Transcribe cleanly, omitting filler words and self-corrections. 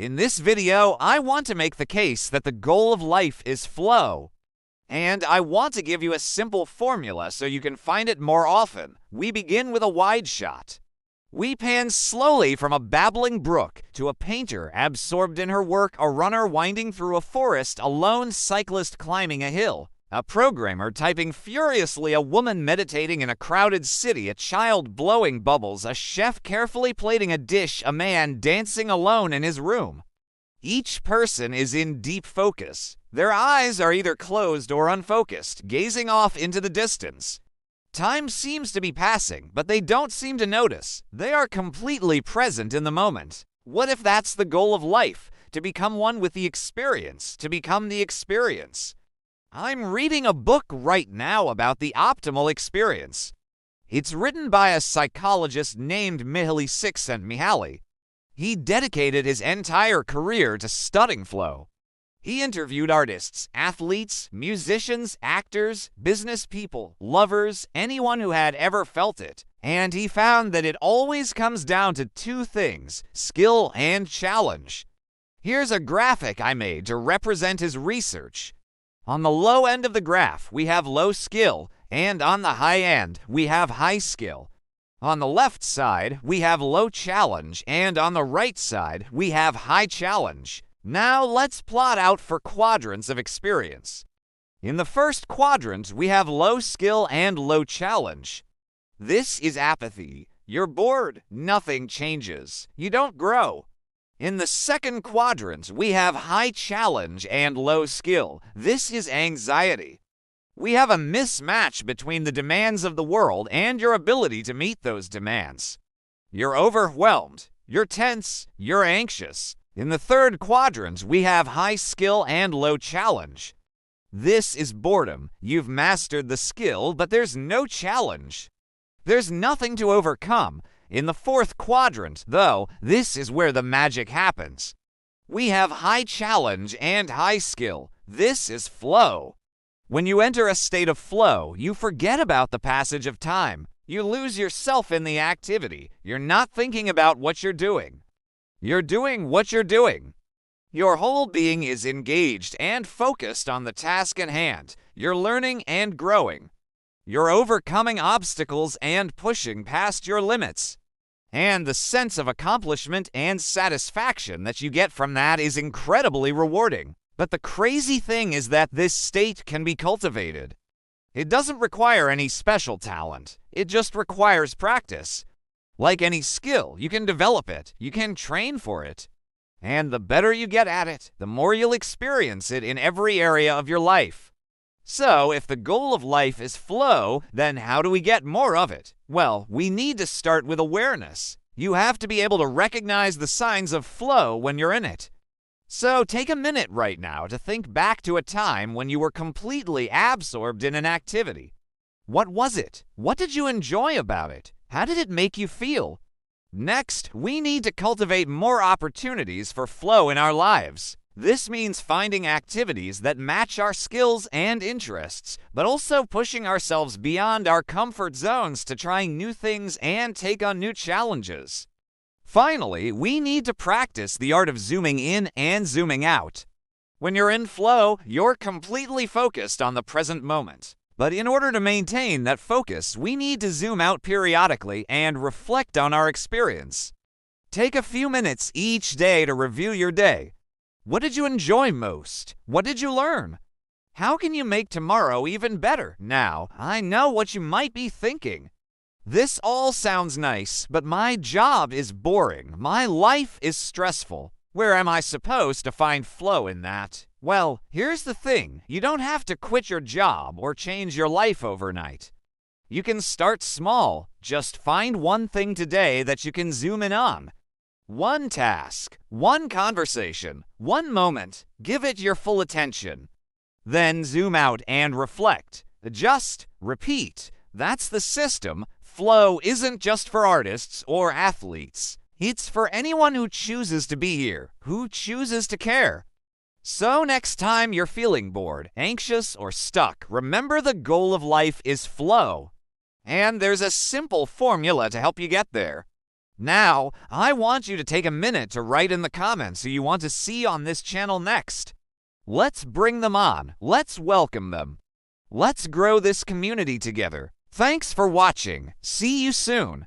In this video, I want to make the case that the goal of life is flow. And I want to give you a simple formula so you can find it more often. We begin with a wide shot. We pan slowly from a babbling brook to a painter absorbed in her work, a runner winding through a forest, a lone cyclist climbing a hill, a programmer typing furiously, a woman meditating in a crowded city, a child blowing bubbles, a chef carefully plating a dish, a man dancing alone in his room. Each person is in deep focus. Their eyes are either closed or unfocused, gazing off into the distance. Time seems to be passing, but they don't seem to notice. They are completely present in the moment. What if that's the goal of life? To become one with the experience, to become the experience. I'm reading a book right now about the optimal experience. It's written by a psychologist named Mihaly Csikszentmihalyi. He dedicated his entire career to studying flow. He interviewed artists, athletes, musicians, actors, business people, lovers, anyone who had ever felt it, and he found that it always comes down to two things: skill and challenge. Here's a graphic I made to represent his research. On the low end of the graph, we have low skill, and on the high end, we have high skill. On the left side, we have low challenge, and on the right side, we have high challenge. Now let's plot out for quadrants of experience. In the first quadrant, we have low skill and low challenge. This is apathy. You're bored. Nothing changes. You don't grow. In the second quadrant, we have high challenge and low skill. This is anxiety. We have a mismatch between the demands of the world and your ability to meet those demands. You're overwhelmed. You're tense. You're anxious. In the third quadrant, we have high skill and low challenge. This is boredom. You've mastered the skill, but there's no challenge. There's nothing to overcome. In the fourth quadrant, though, this is where the magic happens. We have high challenge and high skill. This is flow. When you enter a state of flow, you forget about the passage of time. You lose yourself in the activity. You're not thinking about what you're doing. You're doing what you're doing. Your whole being is engaged and focused on the task at hand. You're learning and growing. You're overcoming obstacles and pushing past your limits. And the sense of accomplishment and satisfaction that you get from that is incredibly rewarding. But the crazy thing is that this state can be cultivated. It doesn't require any special talent. It just requires practice. Like any skill, you can develop it. You can train for it. And the better you get at it, the more you'll experience it in every area of your life. So, if the goal of life is flow, then how do we get more of it? Well, we need to start with awareness. You have to be able to recognize the signs of flow when you're in it. So, take a minute right now to think back to a time when you were completely absorbed in an activity. What was it? What did you enjoy about it? How did it make you feel? Next, we need to cultivate more opportunities for flow in our lives. This means finding activities that match our skills and interests, but also pushing ourselves beyond our comfort zones to trying new things and take on new challenges. Finally, we need to practice the art of zooming in and zooming out. When you're in flow, you're completely focused on the present moment. But in order to maintain that focus, we need to zoom out periodically and reflect on our experience. Take a few minutes each day to review your day. What did you enjoy most? What did you learn? How can you make tomorrow even better? Now, I know what you might be thinking. This all sounds nice, but my job is boring. My life is stressful. Where am I supposed to find flow in that? Well, here's the thing. You don't have to quit your job or change your life overnight. You can start small. Just find one thing today that you can zoom in on. One task, one conversation, one moment. Give it your full attention. Then zoom out and reflect. Adjust, repeat. That's the system. Flow isn't just for artists or athletes. It's for anyone who chooses to be here, who chooses to care. So next time you're feeling bored, anxious, or stuck, remember the goal of life is flow. And there's a simple formula to help you get there. Now, I want you to take a minute to write in the comments who you want to see on this channel next. Let's bring them on. Let's welcome them. Let's grow this community together. Thanks for watching. See you soon.